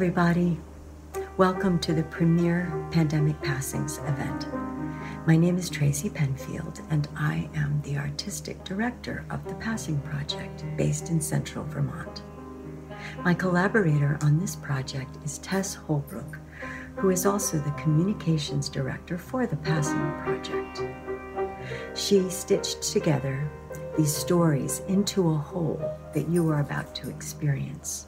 everybody. Welcome to the premier Pandemic Passings event. My name is Tracy Penfield, and I am the artistic director of the Passing Project, based in central Vermont. My collaborator on this project is Tess Holbrook, who is also the communications director for the Passing Project. She stitched together these stories into a whole that you are about to experience.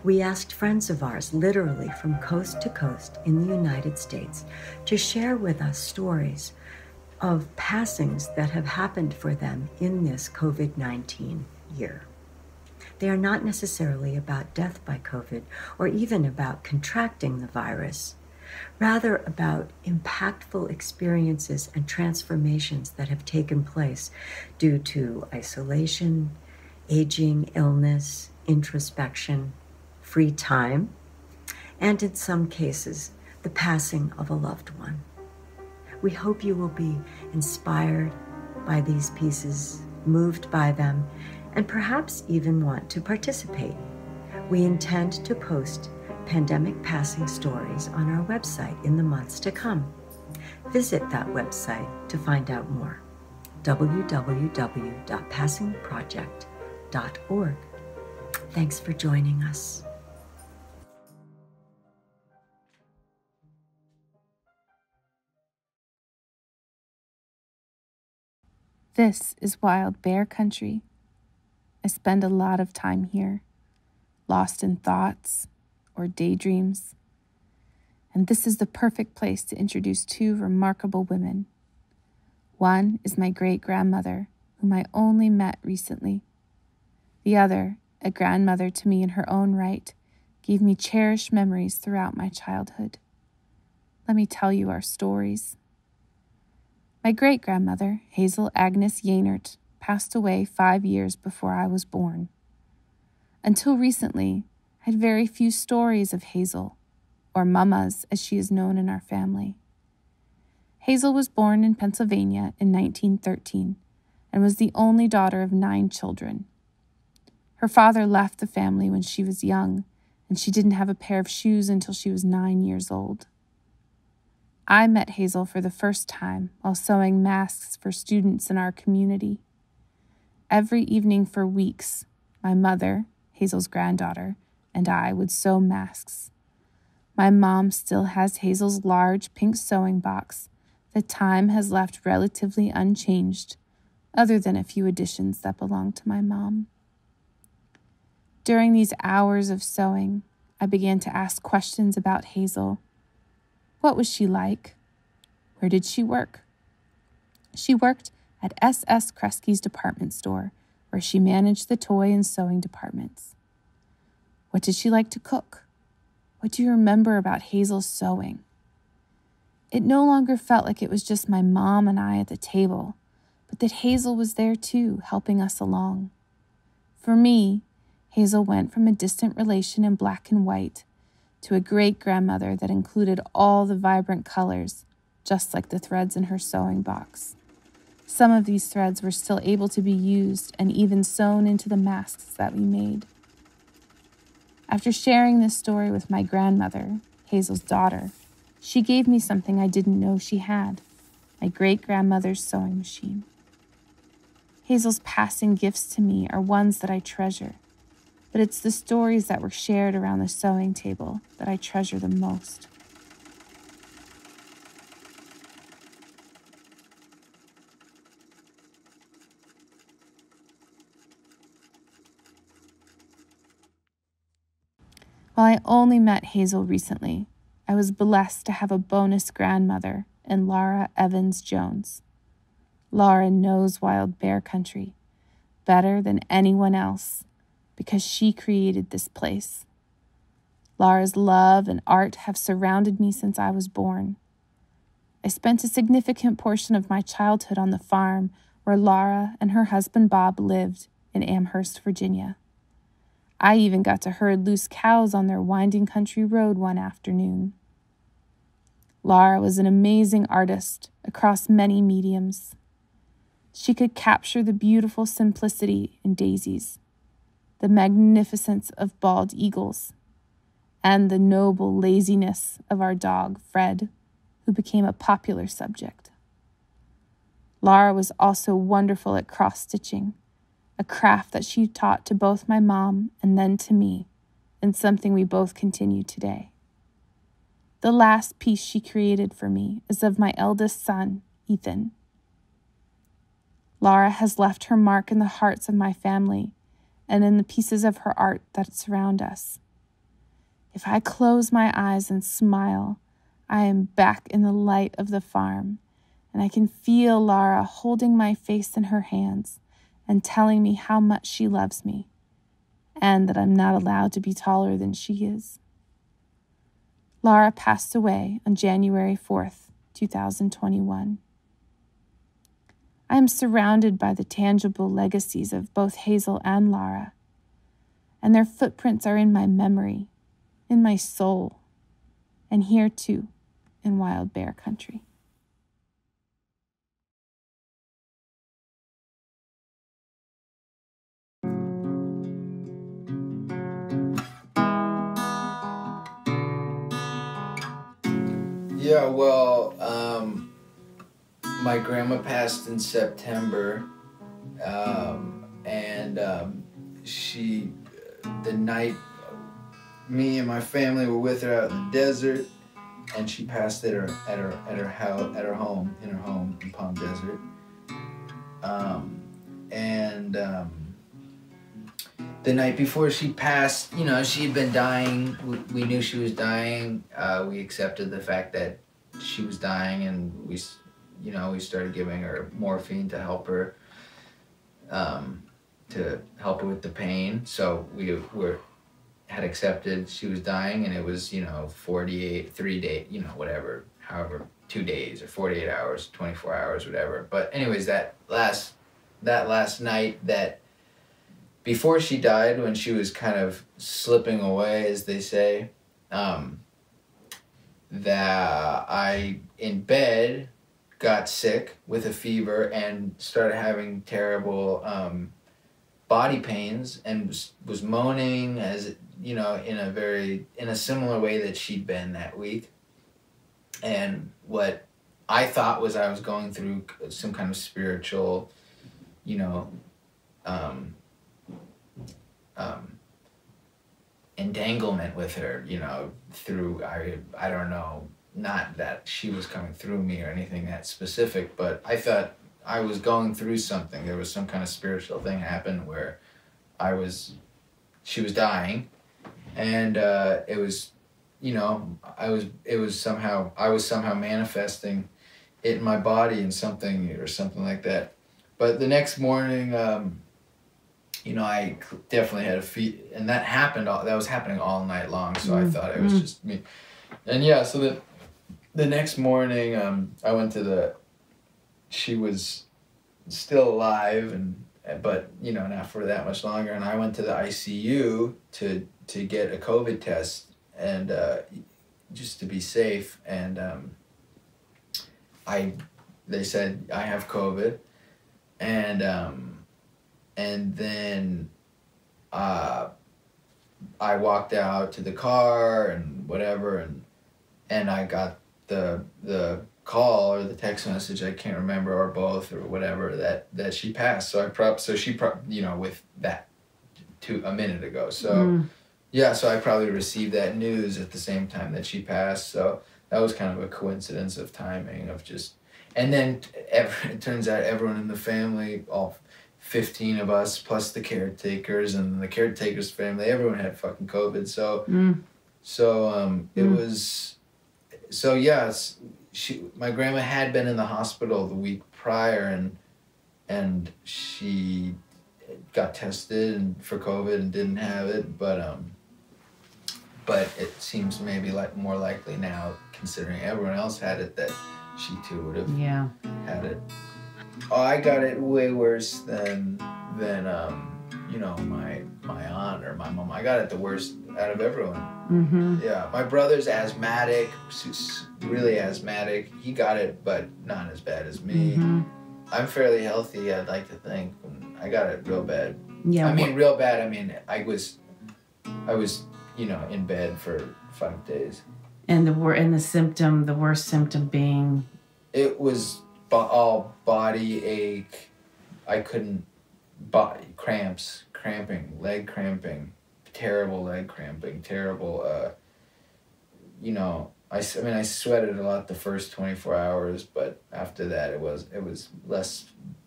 We asked friends of ours, literally from coast to coast in the United States, to share with us stories of passings that have happened for them in this COVID-19 year. They are not necessarily about death by COVID or even about contracting the virus, rather about impactful experiences and transformations that have taken place due to isolation, aging, illness, introspection, free time, and in some cases, the passing of a loved one. We hope you will be inspired by these pieces, moved by them, and perhaps even want to participate. We intend to post pandemic passing stories on our website in the months to come. Visit that website to find out more. www.passingproject.org. Thanks for joining us. This is wild bear country. I spend a lot of time here, lost in thoughts or daydreams. And this is the perfect place to introduce two remarkable women. One is my great-grandmother, whom I only met recently. The other, a grandmother to me in her own right, gave me cherished memories throughout my childhood. Let me tell you our stories. My great-grandmother, Hazel Agnes Yainert, passed away 5 years before I was born. Until recently, I had very few stories of Hazel, or Mama's as she is known in our family. Hazel was born in Pennsylvania in 1913 and was the only daughter of 9 children. Her father left the family when she was young, and she didn't have a pair of shoes until she was 9 years old. I met Hazel for the first time while sewing masks for students in our community. Every evening for weeks, my mother, Hazel's granddaughter, and I would sew masks. My mom still has Hazel's large pink sewing box that time has left relatively unchanged, other than a few additions that belong to my mom. During these hours of sewing, I began to ask questions about Hazel. What was she like? Where did she work? She worked at S.S. Kresge's department store, where she managed the toy and sewing departments. What did she like to cook? What do you remember about Hazel's sewing? It no longer felt like it was just my mom and I at the table, but that Hazel was there too, helping us along. For me, Hazel went from a distant relation in black and white to a great-grandmother that included all the vibrant colors, just like the threads in her sewing box. Some of these threads were still able to be used and even sewn into the masks that we made. After sharing this story with my grandmother, Hazel's daughter, she gave me something I didn't know she had, my great-grandmother's sewing machine. Hazel's passing gifts to me are ones that I treasure, but it's the stories that were shared around the sewing table that I treasure the most. While I only met Hazel recently, I was blessed to have a bonus grandmother in Laura Evans Jones. Laura knows wild bear country better than anyone else because she created this place. Laura's love and art have surrounded me since I was born. I spent a significant portion of my childhood on the farm where Laura and her husband Bob lived in Amherst, Virginia. I even got to herd loose cows on their winding country road one afternoon. Laura was an amazing artist across many mediums. She could capture the beautiful simplicity in daisies, the magnificence of bald eagles, and the noble laziness of our dog, Fred, who became a popular subject. Laura was also wonderful at cross-stitching, a craft that she taught to both my mom and then to me, and something we both continue today. The last piece she created for me is of my eldest son, Ethan. Laura has left her mark in the hearts of my family and in the pieces of her art that surround us. If I close my eyes and smile, I am back in the light of the farm, and I can feel Laura holding my face in her hands and telling me how much she loves me, and that I'm not allowed to be taller than she is. Laura passed away on January 4th, 2021. I am surrounded by the tangible legacies of both Hazel and Laura, and their footprints are in my memory, in my soul, and here too, in Wild Bear Country. Yeah, well, my grandma passed in September, and the night me and my family were with her out in the desert, and she passed at her home in Palm Desert, the night before she passed, she had been dying. We knew she was dying. We accepted the fact that she was dying, and we started giving her morphine to help her with the pain. So we had accepted she was dying, and it was 3 days, whatever, however, 2 days or 48 hours, 24 hours, whatever. But anyways, that last night, that before she died, when she was kind of slipping away, as they say, that I, in bed, got sick with a fever and started having terrible body pains, and was moaning, as in a similar way that she'd been that week. And what I thought was I was going through some kind of spiritual, entanglement with her, through, I don't know, not that she was coming through me or anything that specific, but I thought I was going through something. There was some kind of spiritual thing happened where she was dying, and it was somehow manifesting it in my body in something like that. But the next morning, I definitely had a feet, and that was happening all night long. So I thought it was just me. And yeah, so the next morning, I went to she was still alive, but not for that much longer. And I went to the ICU to get a COVID test, and just to be safe. And they said I have COVID, and then I walked out to the car and whatever, and I got the call or the text message, I can't remember, or both or whatever, that she passed. So with that a minute ago. So yeah, so I probably received that news at the same time that she passed. So that was kind of a coincidence of timing, of just, and then it turns out everyone in the family, all 15 of us plus the caretakers and the caretakers' family, everyone had fucking COVID. So it was, so yeah, my grandma had been in the hospital the week prior, and she got tested for COVID and didn't have it, but it seems maybe more likely now, considering everyone else had it, that she too would have had it. Oh, I got it way worse than my aunt or my mom. I got it the worst out of everyone. Mm-hmm. Yeah, my brother's asthmatic, really asthmatic. He got it, but not as bad as me. Mm-hmm. I'm fairly healthy, I'd like to think. I got it real bad. Yeah. Real bad. I was in bed for 5 days. And the worst symptom being? It was all body ache. I couldn't, cramping, leg cramping, terrible leg cramping, terrible, I sweated a lot the first 24 hours, but after that it was less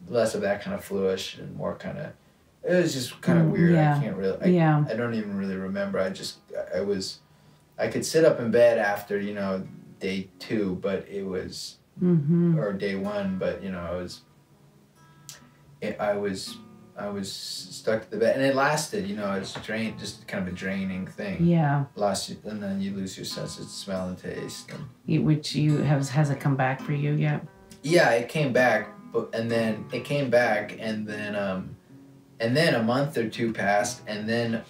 of that kind of fluish and more kind of, it was just kind of weird. Yeah. I can't really, I don't even really remember. I could sit up in bed after, day 2, but it was, or day 1, but, I was stuck to the bed, and it lasted, it's just kind of a draining thing. Yeah. And then you lose your sense of smell and taste. Which has it come back for you yet? Yeah, it came back, and then a month or 2 passed, and then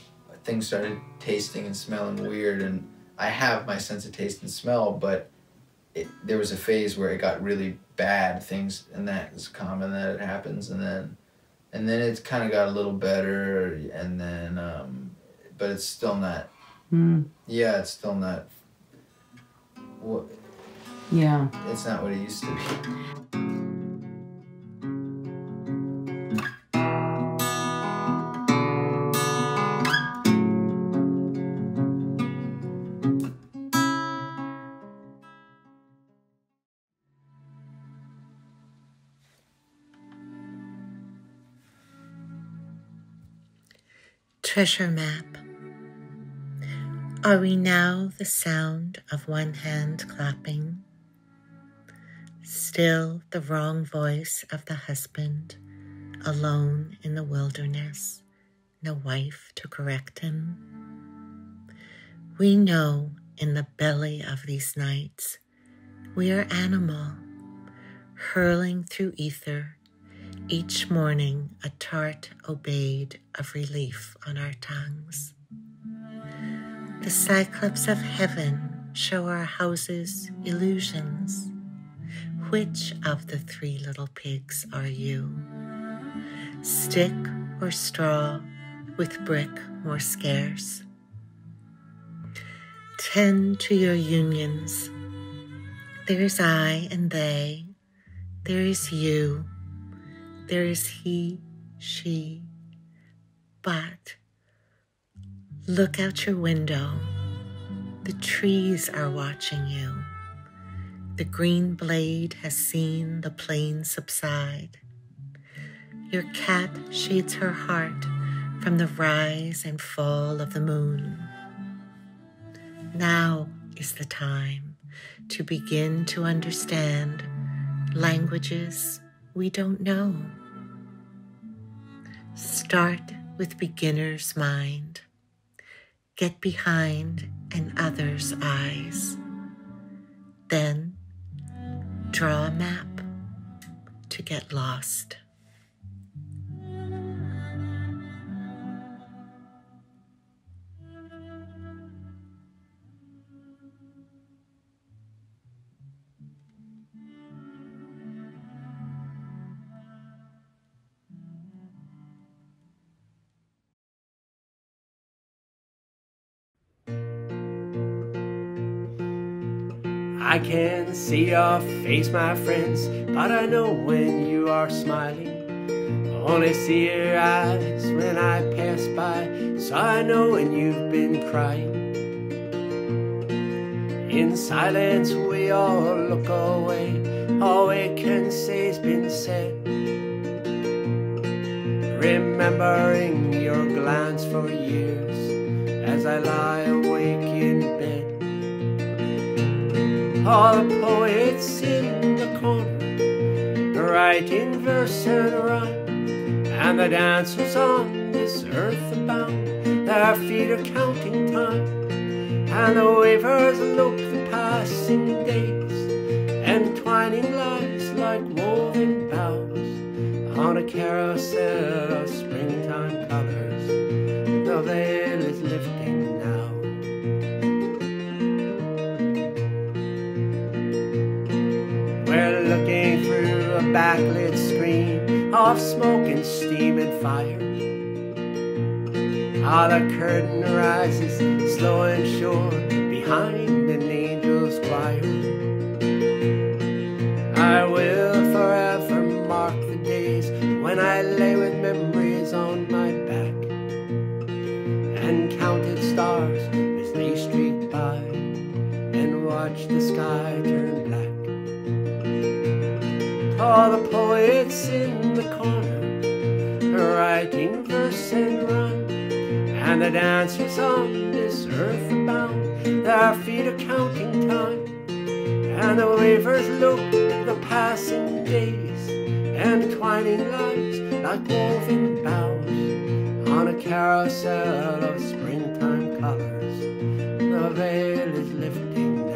things started tasting and smelling weird, and I have my sense of taste and smell, but there was a phase where it got really bad things, and that is common that it happens, and then it kind of got a little better, and then but it's still not. Yeah, it's still not. Yeah. It's not what it used to be. Treasure map. Are we now the sound of one hand clapping? Still the wrong voice of the husband, alone in the wilderness, no wife to correct him? We know in the belly of these nights, we are animal, hurling through ether, each morning a tart obeyed of relief on our tongues. The cyclops of heaven show our houses illusions. Which of the 3 little pigs are you? Stick or straw, with brick more scarce? Tend to your unions. There is I and they. There is you. There is he, she. But look out your window. The trees are watching you. The green blade has seen the plain subside. Your cat shades her heart from the rise and fall of the moon. Now is the time to begin to understand languages we don't know. Start with beginner's mind. Get behind an other's eyes. Then draw a map to get lost. I can see your face, my friends, but I know when you are smiling. Only see your eyes when I pass by, so I know when you've been crying. In silence we all look away, all we can say's been said. Remembering your glance for years as I lie awake in bed. All the poets in the corner, writing verse and rhyme, and the dancers on this earth abound, their feet are counting time, and the weavers look the passing days, entwining lives like woven boughs on a carousel of springtime colors. The veil is lifting now. We're looking through a backlit screen of smoke and steam and fire. How the curtain rises slow and sure behind an angel's choir. I will forever mark the days when I lay with memories on my back and counted stars as they streaked by and watched the sky turn black. All the poets in the corner writing verse and rhyme, and the dancers on this earth abound, their feet are counting time, and the weavers look at the passing days and twining lives like woven boughs on a carousel of springtime colors. The veil is lifting now.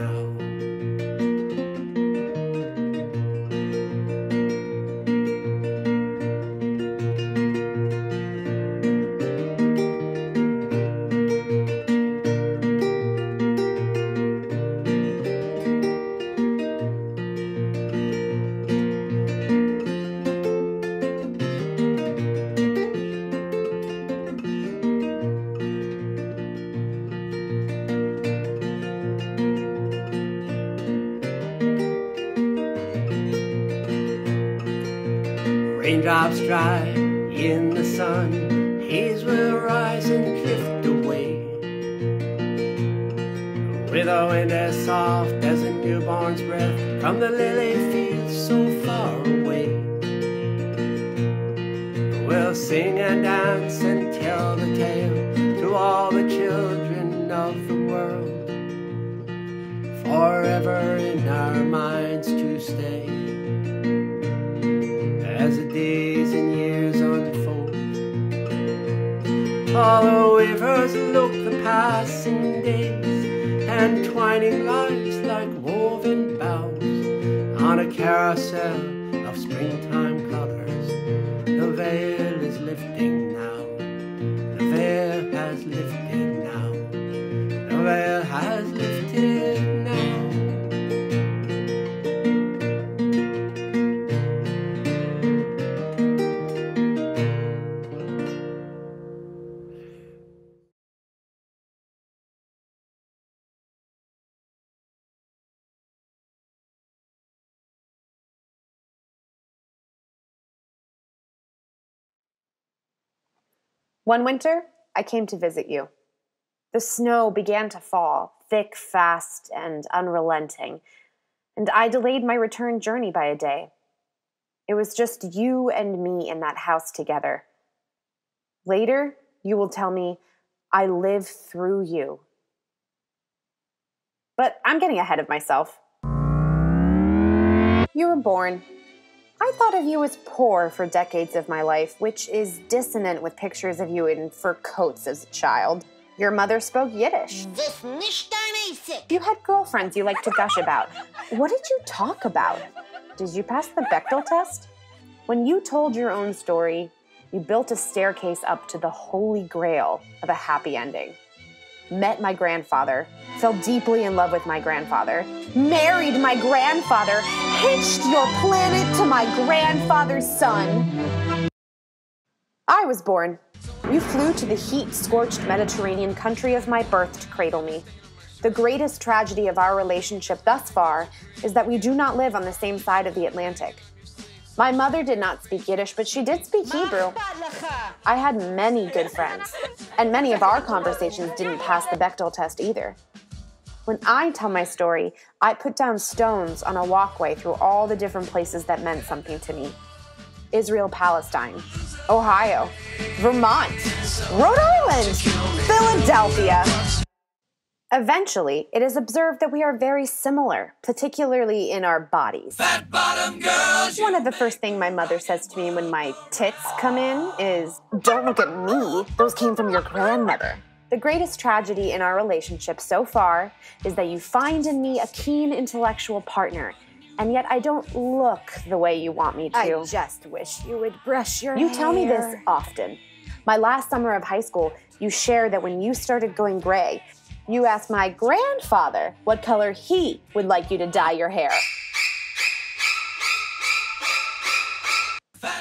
Raindrops dry in the sun, haze will rise and drift away, with a wind as soft as a newborn's breath from the lily fields so far away. We'll sing and dance and tell the tale to all the children of the world, forever in our minds to stay. As the days and years unfold, all the weavers look the passing days and twining lives like woven boughs on a carousel of springtime colors. The veil is lifting now. The veil has lifted now. The veil has lifted now. One winter, I came to visit you. The snow began to fall, thick, fast, and unrelenting, and I delayed my return journey by a day. It was just you and me in that house together. Later, you will tell me, I live through you. But I'm getting ahead of myself. You were born. I thought of you as poor for decades of my life, which is dissonant with pictures of you in fur coats as a child. Your mother spoke Yiddish. You had girlfriends you liked to gush about. What did you talk about? Did you pass the Bechdel test? When you told your own story, you built a staircase up to the holy grail of a happy ending. Met my grandfather, fell deeply in love with my grandfather, married my grandfather, hitched your planet to my grandfather's son. I was born. You flew to the heat-scorched Mediterranean country of my birth to cradle me. The greatest tragedy of our relationship thus far is that we do not live on the same side of the Atlantic. My mother did not speak Yiddish, but she did speak Hebrew. I had many good friends, and many of our conversations didn't pass the Bechdel test either. When I tell my story, I put down stones on a walkway through all the different places that meant something to me. Israel, Palestine, Ohio, Vermont, Rhode Island, Philadelphia. Eventually, it is observed that we are very similar, particularly in our bodies. Fat bottom girls, one of the first things my mother says to me when my tits come in is, "Don't look at me, those came from your grandmother." The greatest tragedy in our relationship so far is that you find in me a keen intellectual partner, and yet I don't look the way you want me to. I just wish you would brush your hair. You tell me this often. My last summer of high school, you shared that when you started going gray, you asked my grandfather what color he would like you to dye your hair.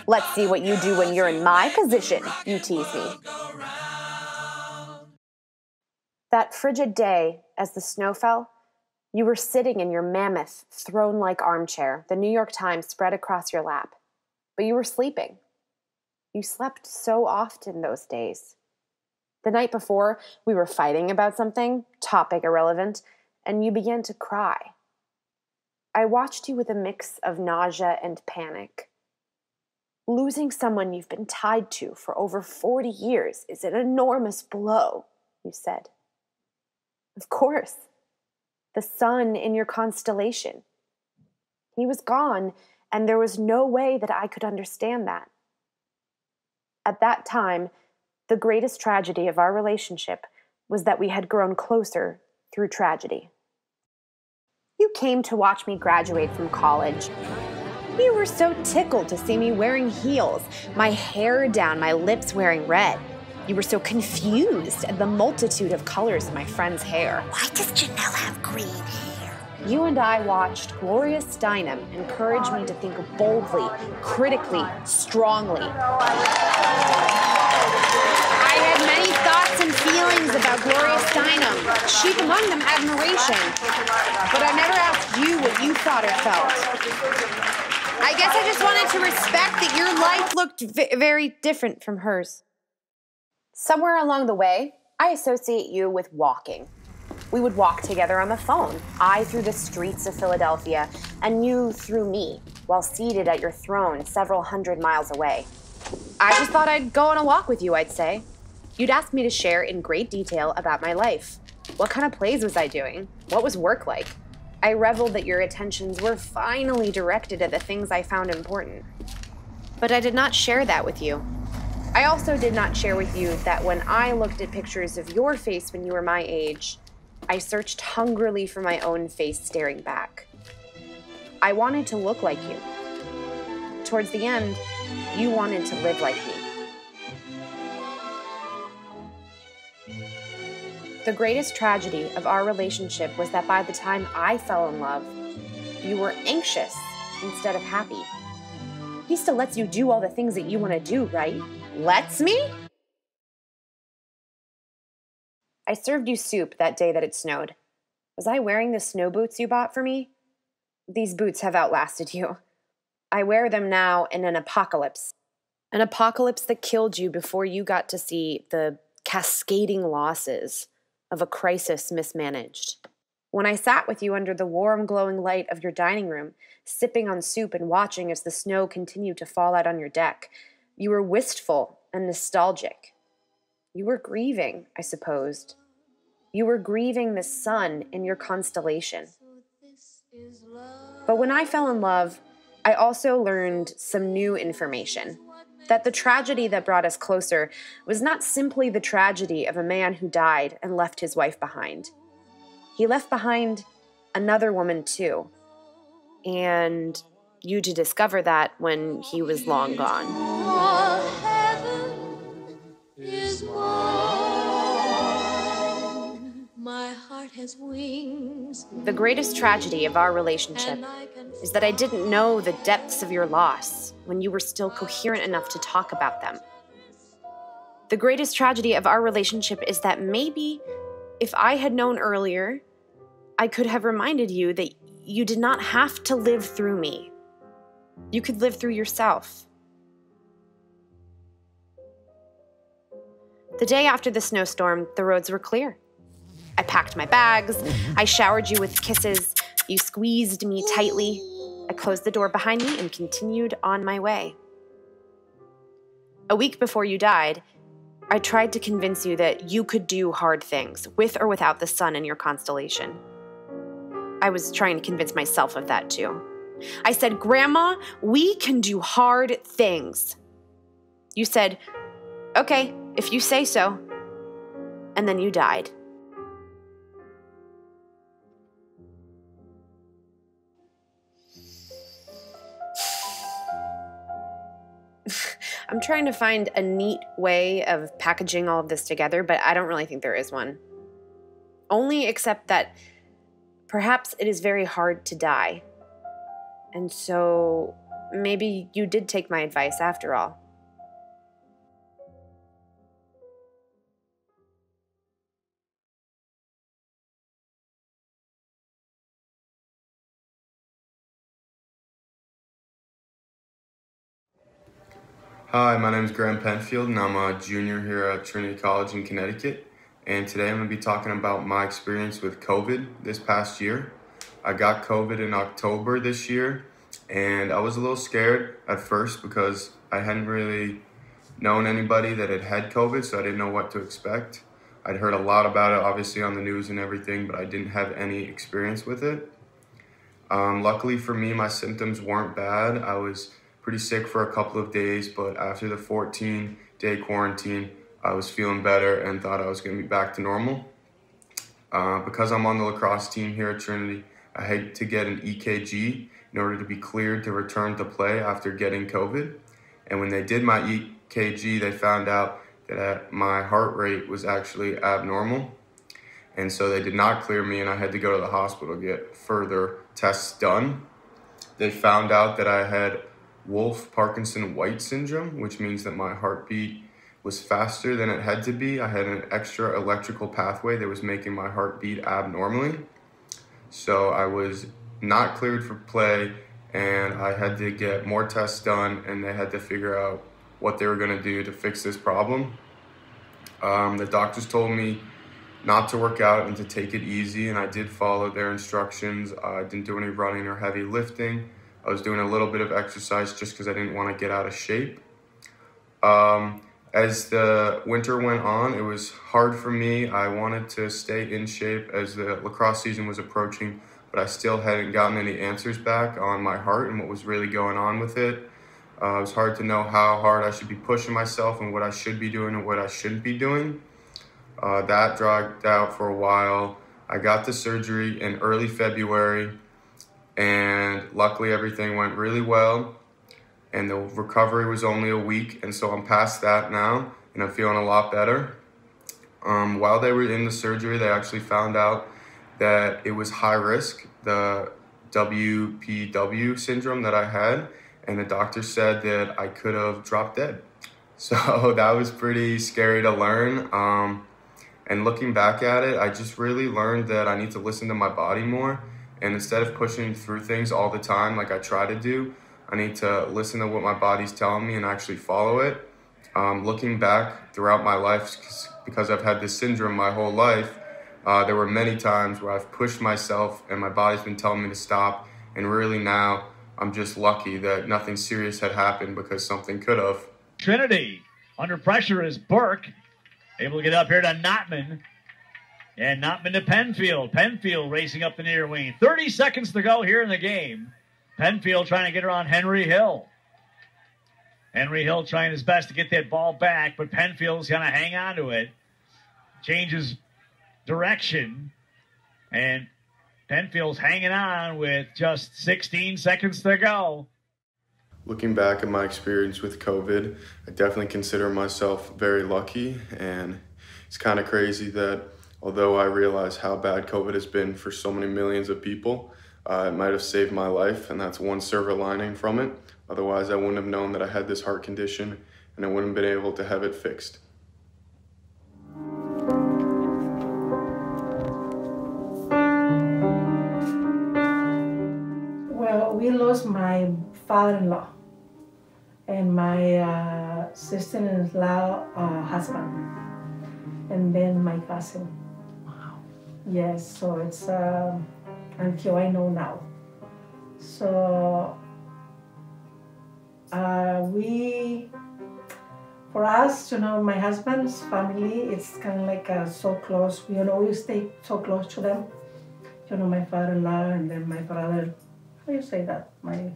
Let's see what you do when you're in my position, you tease me. That frigid day, as the snow fell, you were sitting in your mammoth, throne-like armchair, the New York Times spread across your lap. But you were sleeping. You slept so often those days. The night before, we were fighting about something, topic irrelevant, and you began to cry. I watched you with a mix of nausea and panic. Losing someone you've been tied to for over 40 years is an enormous blow, you said. Of course. The sun in your constellation. He was gone, and there was no way that I could understand that. At that time, the greatest tragedy of our relationship was that we had grown closer through tragedy. You came to watch me graduate from college. You were so tickled to see me wearing heels, my hair down, my lips wearing red. You were so confused at the multitude of colors in my friend's hair. Why does Janelle have green hair? You and I watched Gloria Steinem encourage me to think boldly, critically, strongly. I had many thoughts and feelings about Gloria Steinem, chief among them admiration. But I never asked you what you thought or felt. I guess I just wanted to respect that your life looked very different from hers. Somewhere along the way, I associate you with walking. We would walk together on the phone, I through the streets of Philadelphia, and you through me, while seated at your throne several hundred miles away. I just thought I'd go on a walk with you, I'd say. You'd ask me to share in great detail about my life. What kind of plays was I doing? What was work like? I reveled that your attentions were finally directed at the things I found important. But I did not share that with you. I also did not share with you that when I looked at pictures of your face when you were my age, I searched hungrily for my own face staring back. I wanted to look like you. Towards the end, you wanted to live like me. The greatest tragedy of our relationship was that by the time I fell in love, you were anxious instead of happy. He still lets you do all the things that you want to do, right? Lets me? I served you soup that day that it snowed. Was I wearing the snow boots you bought for me? These boots have outlasted you. I wear them now in an apocalypse. An apocalypse that killed you before you got to see the cascading losses of a crisis mismanaged. When I sat with you under the warm, glowing light of your dining room, sipping on soup and watching as the snow continued to fall out on your deck, you were wistful and nostalgic. You were grieving, I supposed. You were grieving the sun in your constellation. But when I fell in love, I also learned some new information. That the tragedy that brought us closer was not simply the tragedy of a man who died and left his wife behind. He left behind another woman too. And you to discover that when he was long gone. My heart has wings. The greatest tragedy of our relationship is that I didn't know the depths of your loss when you were still coherent enough to talk about them. The greatest tragedy of our relationship is that maybe if I had known earlier, I could have reminded you that you did not have to live through me. You could live through yourself. The day after the snowstorm, the roads were clear. I packed my bags. I showered you with kisses. You squeezed me tightly. I closed the door behind me and continued on my way. A week before you died, I tried to convince you that you could do hard things, with or without the sun in your constellation. I was trying to convince myself of that too. I said, Grandma, we can do hard things. You said, okay, if you say so. And then you died. I'm trying to find a neat way of packaging all of this together, but I don't really think there is one. Only except that perhaps it is very hard to die. And so maybe you did take my advice after all. Hi, my name is Graham Penfield, and I'm a junior here at Trinity College in Connecticut. And today I'm going to be talking about my experience with COVID this past year. I got COVID in October this year, and I was a little scared at first because I hadn't really known anybody that had had COVID, so I didn't know what to expect. I'd heard a lot about it, obviously, on the news and everything, but I didn't have any experience with it. Luckily for me, my symptoms weren't bad. I was pretty sick for a couple of days, but after the 14-day quarantine, I was feeling better and thought I was going to be back to normal. Because I'm on the lacrosse team here at Trinity, I had to get an EKG in order to be cleared to return to play after getting COVID. And when they did my EKG, they found out that my heart rate was actually abnormal. And so they did not clear me, and I had to go to the hospital to get further tests done. They found out that I had Wolff-Parkinson-White syndrome, which means that my heartbeat was faster than it had to be. I had an extra electrical pathway that was making my heart beat abnormally. So I was not cleared for play, and I had to get more tests done, and they had to figure out what they were going to do to fix this problem. The doctors told me not to work out and to take it easy, and I did follow their instructions. I didn't do any running or heavy lifting. I was doing a little bit of exercise just because I didn't want to get out of shape. As the winter went on, it was hard for me. I wanted to stay in shape as the lacrosse season was approaching, but I still hadn't gotten any answers back on my heart and what was really going on with it. It was hard to know how hard I should be pushing myself and what I should be doing and what I shouldn't be doing. That dragged out for a while. I got the surgery in early February, and luckily everything went really well, and the recovery was only a week, and so I'm past that now, and I'm feeling a lot better. While they were in the surgery, they actually found out that it was high risk, the WPW syndrome that I had, and the doctor said that I could have dropped dead. So that was pretty scary to learn. And looking back at it, I just really learned that I need to listen to my body more. And instead of pushing through things all the time like I try to do, I need to listen to what my body's telling me and actually follow it. Looking back throughout my life, because I've had this syndrome my whole life, there were many times where I've pushed myself and my body's been telling me to stop. And really now, I'm just lucky that nothing serious had happened because something could have. Trinity under pressure is Burke. Able to get up here to Notman. And Notman to Penfield. Penfield racing up the near wing. 30 seconds to go here in the game. Penfield trying to get her on Henry Hill. Henry Hill trying his best to get that ball back, but Penfield's going to hang on to it. Changes direction. And Penfield's hanging on with just 16 seconds to go. Looking back at my experience with COVID, I definitely consider myself very lucky, and it's kind of crazy that although I realize how bad COVID has been for so many millions of people, it might have saved my life, and that's one silver lining from it. Otherwise, I wouldn't have known that I had this heart condition, and I wouldn't have been able to have it fixed. Well, we lost my father-in-law and my sister-in-law husband, and then my cousin. Wow. Yes, so it's until I know now. So for us, my husband's family, it's kind of like so close. We stay so close to them. My father-in-law and then my brother. How do you say that? My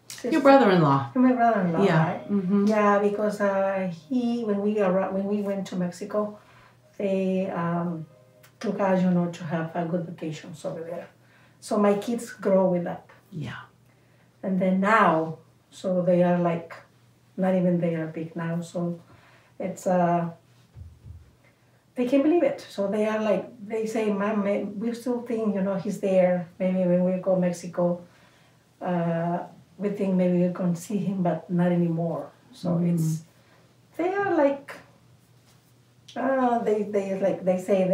sister. Your brother-in-law. My brother-in-law, Yeah. right? Mm-hmm. Yeah, because when we went to Mexico, they took us, to have good vacations over there. So my kids grow with that. Yeah. And then now, so they are like, not even they are big now. So it's they can't believe it. So they are like, they say, Mom, we still think, he's there. Maybe when we go to Mexico, we think maybe we can see him, but not anymore. So they are like, they say,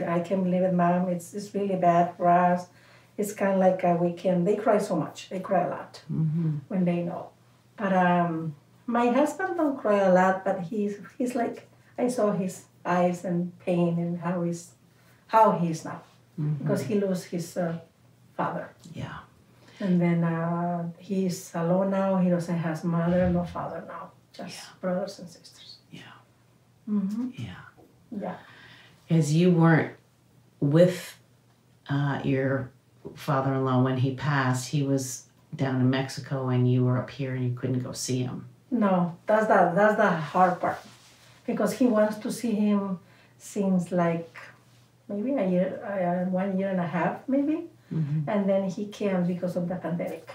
I can't believe it, Mom. It's really bad for us. It's kind of like they cry so much. They cry a lot when they know. But My husband don't cry a lot, but he's like, I saw his eyes and pain and how he is now, because he lost his father. Yeah. And then he's alone now. He doesn't have mother, no father now, just brothers and sisters. Yeah. Mm-hmm. Yeah. Yeah. As you weren't with your father-in-law when he passed, he was down in Mexico and you were up here and you couldn't go see him. No, that's the hard part, because he wants to see him since like maybe a year, 1 year and a half maybe, and then he can't because of the pandemic.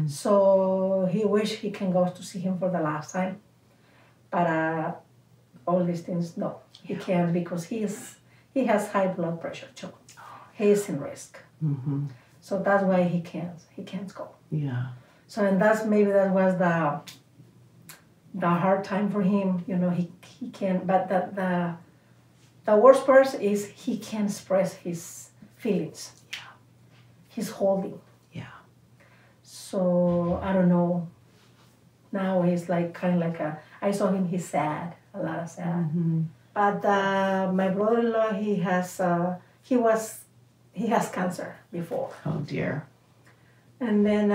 So he wish he can go to see him for the last time, but all these things, no, he can't, because he has high blood pressure too. He is in risk. So that's why he can't go. Yeah. So, and that was the hard time for him. You know, he can't, but the worst part is he can't express his feelings. Yeah. He's holding. Yeah. So I don't know. Now he's like kind of like I saw him. He's sad, a lot of sad. But my brother-in-law, he has cancer before. Oh dear. And then,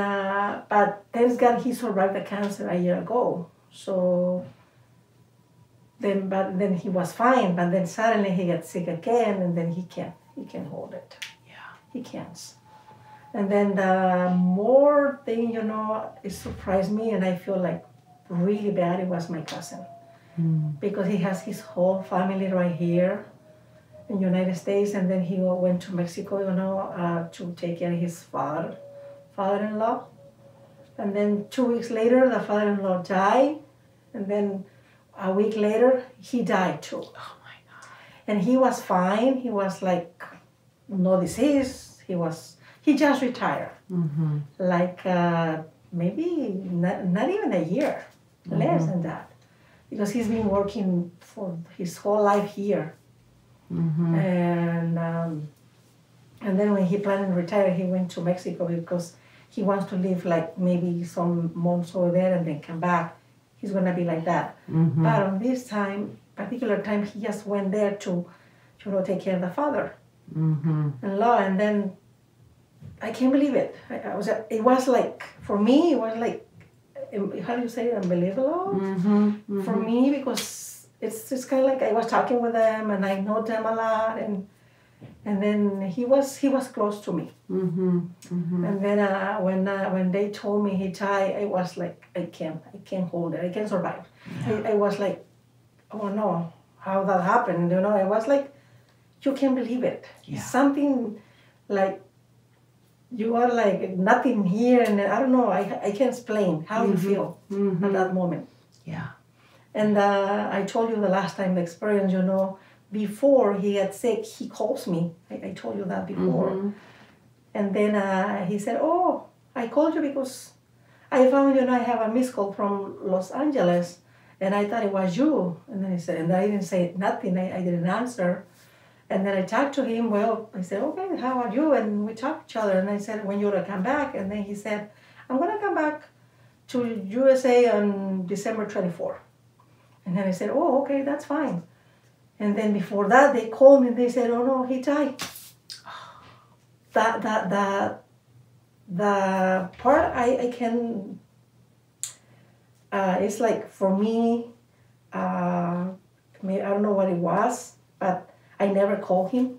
but thanks God he survived the cancer a year ago. So then he was fine. But then suddenly he gets sick again, and then he can't hold it. Yeah. He can't. And then the more thing, you know, it surprised me, and I feel like really bad. It was my cousin, because he has his whole family right here in the United States, and then he went to Mexico, you know, to take care of his father-in-law. And then 2 weeks later, the father-in-law died, and then a week later, he died too. Oh my God. And he was fine. He was like no disease. He just retired. Like maybe not even a year, less than that, because he's been working for his whole life here. And then when he planned to retire, he went to Mexico because he wants to live like maybe some months over there and then come back. He's gonna be like that. But on this particular time, he just went there to take care of the father-in-law, and then I can't believe it. It was like, for me, it was like, how do you say it, unbelievable for me, because it's kind of like I was talking with them and I know them a lot, and then he was close to me. And then when they told me he died, I was like, I can't hold it. I can't survive. I was like, oh no, how that happened? You know, I was like, you can't believe it. Yeah. Something like, you are like nothing here, and I don't know. I can't explain how you feel at that moment. Yeah. And I told you the last time the experience, you know, before he got sick, he calls me. I told you that before. And then he said, oh, I called you because I found, you know, I have a missed call from Los Angeles, and I thought it was you. And then he said, and I didn't say nothing. I didn't answer. And then I talked to him. Well, I said, okay, how are you? And we talked to each other. And I said, when you're going to come back? And then he said, I'm going to come back to USA on December 24th. And then I said, oh, okay, that's fine. And then before that, they called me and they said, oh no, he died. The part I can, it's like for me, I don't know what it was, but I never called him.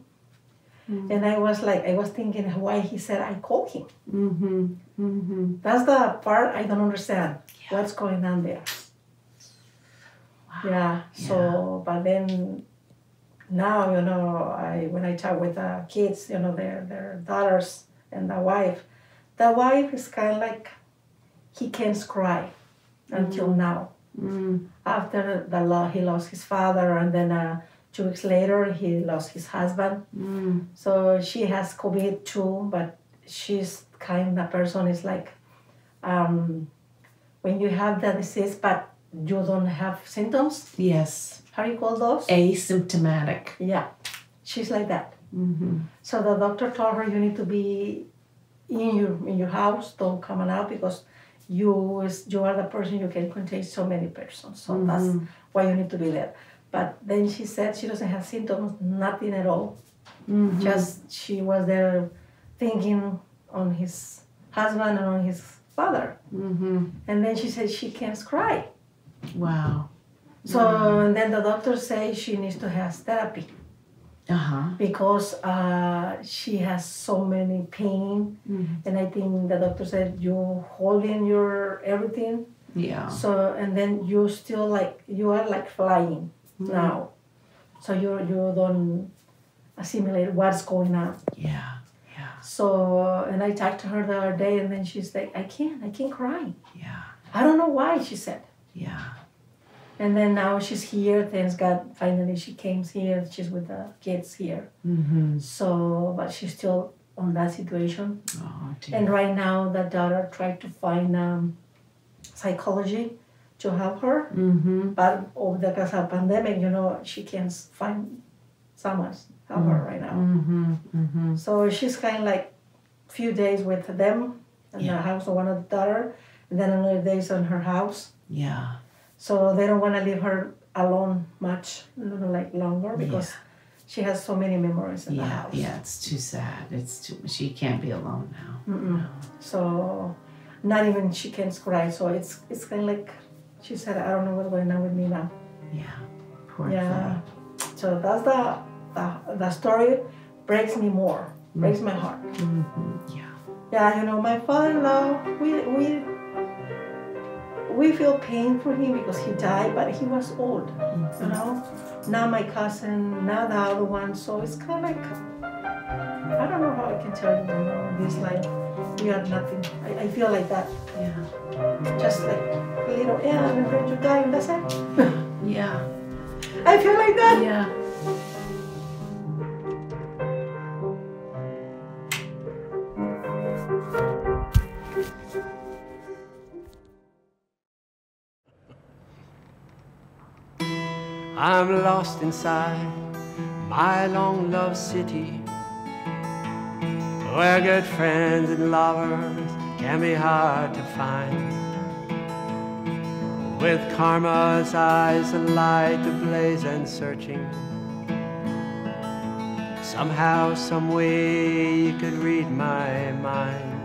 And I was thinking why he said I called him. That's the part I don't understand. Yeah. What's going on there? Wow. Yeah. So, but then now, you know, when I talk with the kids, you know, their daughters and the wife is kind of like, he can't cry until now. After he lost his father, and then 2 weeks later, he lost his husband. So she has COVID too, but she's kind of person is like, when you have the disease, but you don't have symptoms. Yes. How do you call those? Asymptomatic. Yeah, she's like that. So the doctor told her, you need to be in your house, don't come out, because you are the person you can contain so many persons. So that's why you need to be there. But then she said she doesn't have symptoms, nothing at all. Just she was there thinking on his husband and on his father. And then she said she can't cry. Wow. So and then the doctor says she needs to have therapy. Because she has so many pain, and I think the doctor said you holding your everything. Yeah. So and then you still you are like flying now, so you don't assimilate what's going on. Yeah. So and I talked to her the other day, and then she's like, I can't cry. Yeah. I don't know why, she said. Yeah. And then now she's here. Thanks God, finally she came here. She's with the kids here. So, but she's still on that situation. Oh, dear. And right now, the daughter tried to find psychology to help her. But over the pandemic, she can't find someone help her right now. So she's kind of like few days with them in the house of one of the daughter, and then another days on her house. Yeah. So they don't want to leave her alone much, longer, because she has so many memories in the house. Yeah, it's too sad. She can't be alone now. No. So not even she can cry. So it's kind of like she said, I don't know what's going on with me now. Yeah, poor thing. So that's the story. Breaks me more. Breaks my heart. Yeah, my father-in-law, we feel pain for him because he died, but he was old, Now my cousin, now the other one, so it's kind of like, I don't know how I can tell you, this life, we are nothing. I feel like that. Yeah. Just like a little, I'm going to die and that's it. Yeah. I feel like that. Yeah. I'm lost inside my long-loved city, where good friends and lovers can be hard to find. With karma's eyes alight, ablaze and searching, somehow, some way you could read my mind.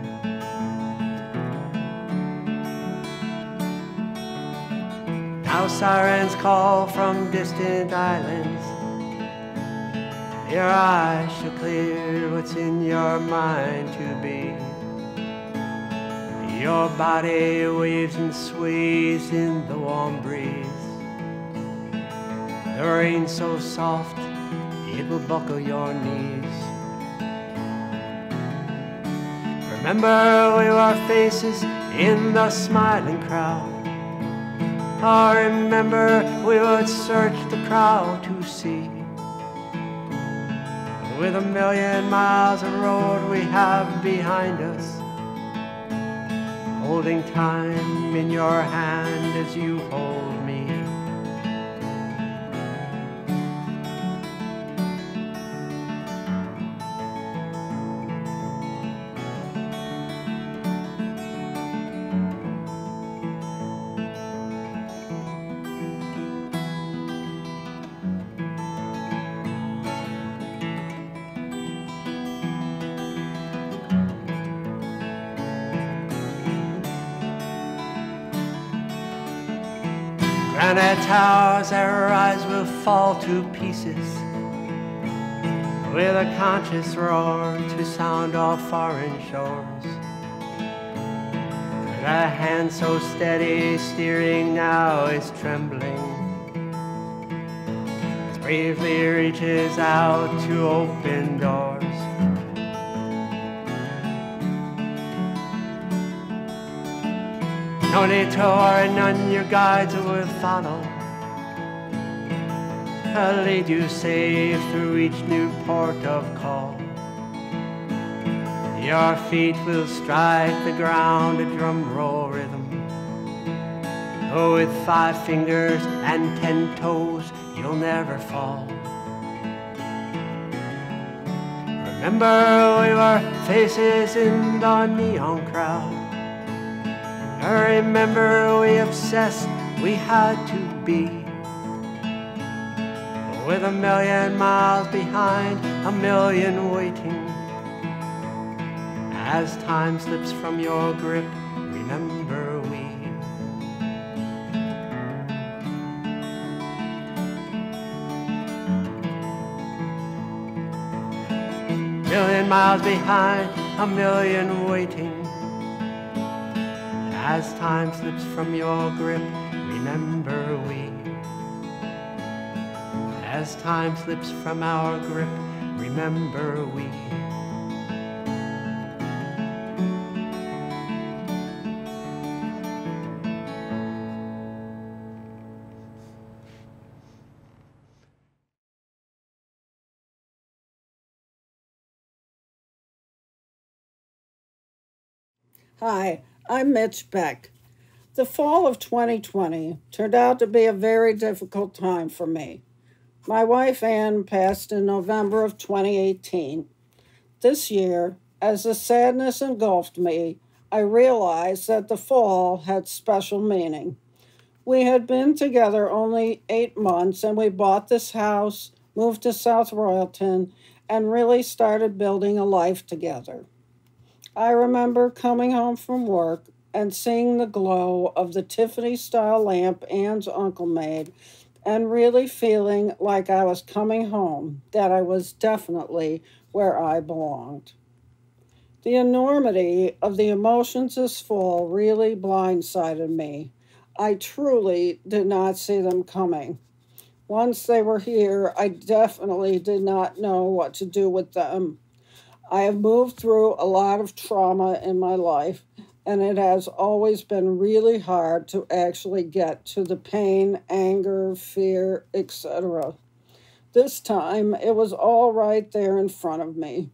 Now sirens call from distant islands. Your eyes shall clear what's in your mind to be. Your body waves and sways in the warm breeze. The rain so soft, it will buckle your knees. Remember, we were faces in the smiling crowd. Oh, remember, we would search the crowd to see. With 1,000,000 miles of road we have behind us, holding time in your hand as you hold me. Granite towers that rise will fall to pieces, with a conscious roar to sound off foreign shores. The hand so steady steering now is trembling, it bravely reaches out to open doors. No need to worry, none your guides will follow. I'll lead you safe through each new port of call. Your feet will strike the ground a drum roll rhythm. Oh, with 5 fingers and 10 toes, you'll never fall. Remember, we were faces in the neon crowd. I remember we obsessed, we had to be. With 1,000,000 miles behind, 1,000,000 waiting. As time slips from your grip, remember we. Million miles behind, 1,000,000 waiting. As time slips from your grip, remember we. As time slips from our grip, remember we. Hi, I'm Mitch Beck. The fall of 2020 turned out to be a very difficult time for me. My wife Ann passed in November of 2018. This year, as the sadness engulfed me, I realized that the fall had special meaning. We had been together only 8 months, and we bought this house, moved to South Royalton, and really started building a life together. I remember coming home from work and seeing the glow of the Tiffany-style lamp Ann's uncle made, and really feeling like I was coming home, that I was definitely where I belonged. The enormity of the emotions this fall really blindsided me. I truly did not see them coming. Once they were here, I definitely did not know what to do with them. I have moved through a lot of trauma in my life, and it has always been really hard to actually get to the pain, anger, fear, etc. This time, it was all right there in front of me.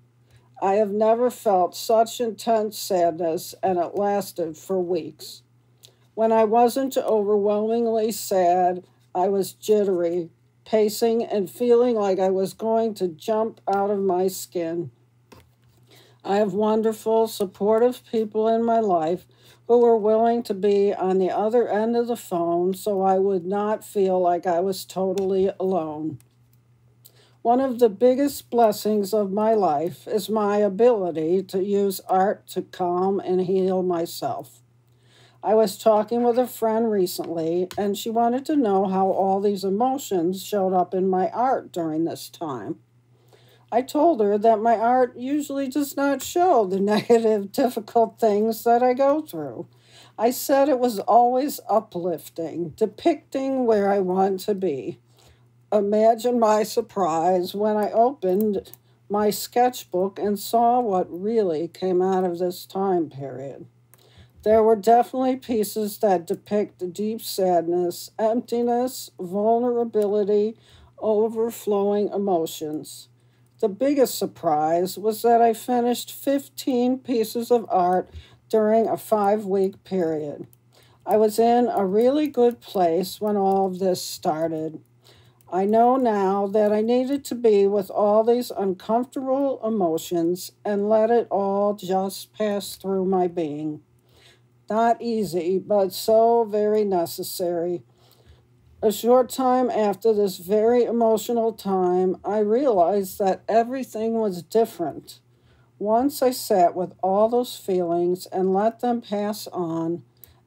I have never felt such intense sadness, and it lasted for weeks. When I wasn't overwhelmingly sad, I was jittery, pacing, and feeling like I was going to jump out of my skin. I have wonderful, supportive people in my life who were willing to be on the other end of the phone so I would not feel like I was totally alone. One of the biggest blessings of my life is my ability to use art to calm and heal myself. I was talking with a friend recently, and she wanted to know how all these emotions showed up in my art during this time. I told her that my art usually does not show the negative, difficult things that I go through. I said it was always uplifting, depicting where I want to be. Imagine my surprise when I opened my sketchbook and saw what really came out of this time period. There were definitely pieces that depict deep sadness, emptiness, vulnerability, overflowing emotions. The biggest surprise was that I finished 15 pieces of art during a 5-week period. I was in a really good place when all of this started. I know now that I needed to be with all these uncomfortable emotions and let it all just pass through my being. Not easy, but so very necessary. A short time after this very emotional time, I realized that everything was different. Once I sat with all those feelings and let them pass on,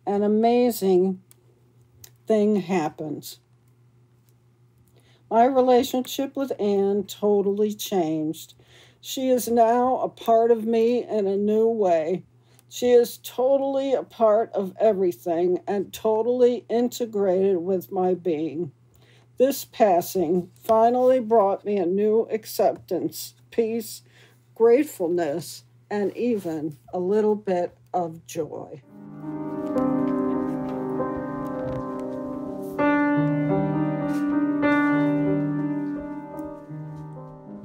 an amazing thing happened. My relationship with Ann totally changed. She is now a part of me in a new way. She is totally a part of everything and totally integrated with my being. This passing finally brought me a new acceptance, peace, gratefulness, and even a little bit of joy.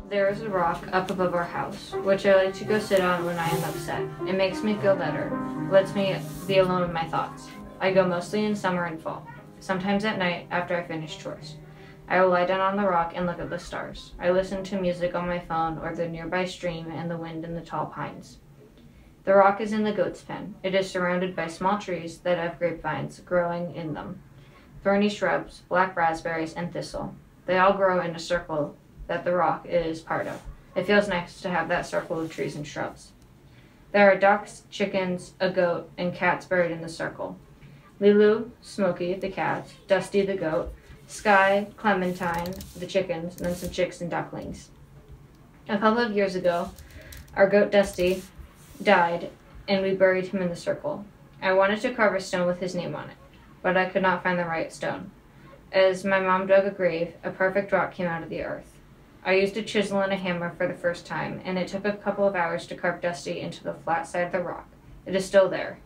There is a rock up above our house, which I like to go sit on when I am upset. It makes me feel better, lets me be alone with my thoughts. I go mostly in summer and fall, sometimes at night after I finish chores. I will lie down on the rock and look at the stars. I listen to music on my phone or the nearby stream and the wind in the tall pines. The rock is in the goat's pen. It is surrounded by small trees that have grapevines growing in them, thorny shrubs, black raspberries, and thistle. They all grow in a circle that the rock is part of. It feels nice to have that circle of trees and shrubs. There are ducks, chickens, a goat, and cats buried in the circle. Lilu, Smokey, the cat, Dusty, the goat, Sky, Clementine, the chickens, and then some chicks and ducklings. A couple of years ago, our goat Dusty died, and we buried him in the circle. I wanted to carve a stone with his name on it, but I could not find the right stone. As my mom dug a grave, a perfect rock came out of the earth. I used a chisel and a hammer for the first time, and it took a couple of hours to carve Dusty into the flat side of the rock. It is still there.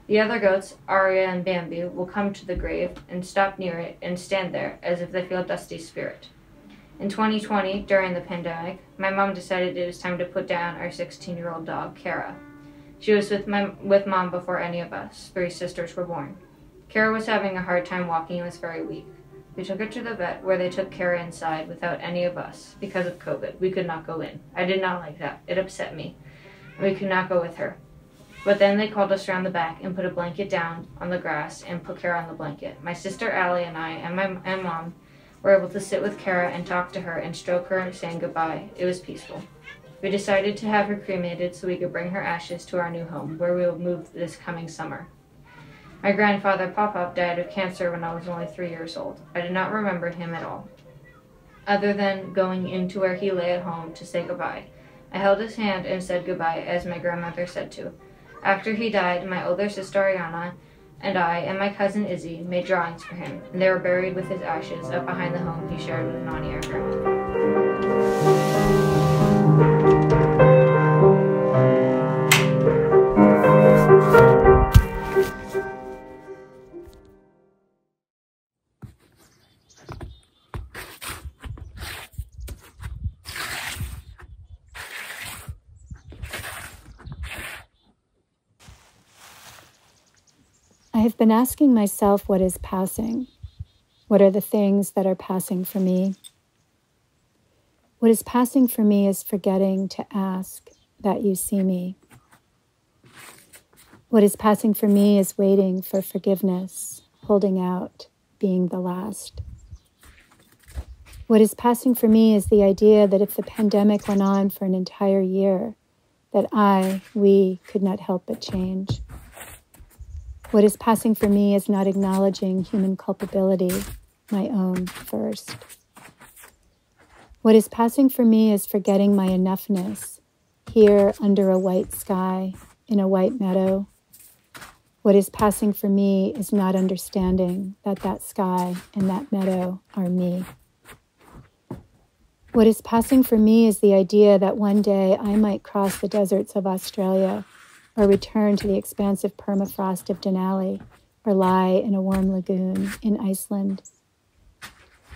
The other goats, Arya and Bambi, will come to the grave and stop near it and stand there as if they feel Dusty's spirit. In 2020, during the pandemic, my mom decided it was time to put down our 16-year-old dog, Kara. She was with Mom before any of us. 3 sisters were born. Kara was having a hard time walking and was very weak. We took her to the vet, where they took Kara inside without any of us. Because of COVID, we could not go in. I did not like that. It upset me. We could not go with her. But then they called us around the back and put a blanket down on the grass and put Kara on the blanket. My sister Allie and I and Mom were able to sit with Kara and talk to her and stroke her and saying goodbye. It was peaceful. We decided to have her cremated so we could bring her ashes to our new home, where we will move this coming summer. My grandfather, Pop-Pop, died of cancer when I was only 3 years old. I did not remember him at all, other than going into where he lay at home to say goodbye. I held his hand and said goodbye, as my grandmother said to. After he died, my older sister Ariana and I and my cousin Izzy made drawings for him, and they were buried with his ashes up behind the home he shared with Nani, our grandma. I have been asking myself what is passing. What are the things that are passing for me? What is passing for me is forgetting to ask that you see me. What is passing for me is waiting for forgiveness, holding out, being the last. What is passing for me is the idea that if the pandemic went on for an entire year, that we could not help but change. What is passing for me is not acknowledging human culpability, my own first. What is passing for me is forgetting my enoughness, here under a white sky, in a white meadow. What is passing for me is not understanding that that sky and that meadow are me. What is passing for me is the idea that one day I might cross the deserts of Australia, or return to the expansive permafrost of Denali, or lie in a warm lagoon in Iceland.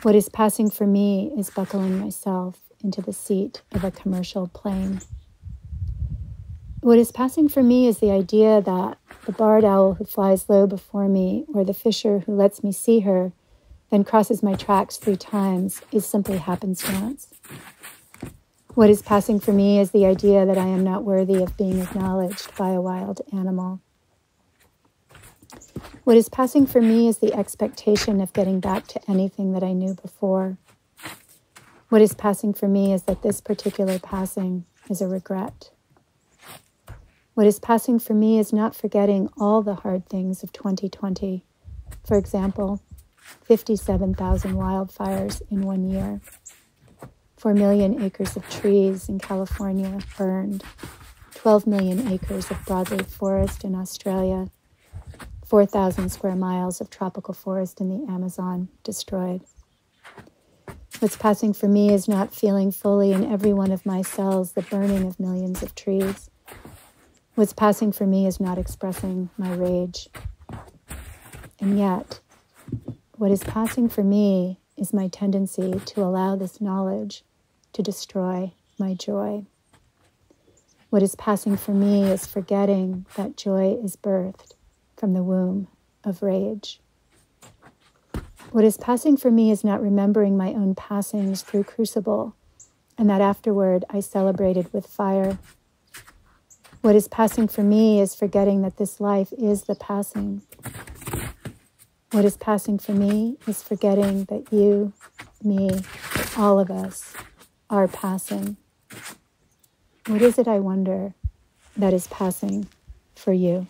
What is passing for me is buckling myself into the seat of a commercial plane. What is passing for me is the idea that the barred owl who flies low before me, or the fisher who lets me see her, then crosses my tracks 3 times, is simply happenstance. What is passing for me is the idea that I am not worthy of being acknowledged by a wild animal. What is passing for me is the expectation of getting back to anything that I knew before. What is passing for me is that this particular passing is a regret. What is passing for me is not forgetting all the hard things of 2020. For example, 57,000 wildfires in 1 year. 4 million acres of trees in California burned, 12 million acres of broadleaf forest in Australia, 4,000 square miles of tropical forest in the Amazon destroyed. What's passing for me is not feeling fully in every one of my cells the burning of millions of trees. What's passing for me is not expressing my rage. And yet, what is passing for me is my tendency to allow this knowledge to destroy my joy. What is passing for me is forgetting that joy is birthed from the womb of rage. What is passing for me is not remembering my own passings through crucible, and that afterward I celebrated with fire. What is passing for me is forgetting that this life is the passing. What is passing for me is forgetting that you, me, all of us are passing. What is it, I wonder, that is passing for you?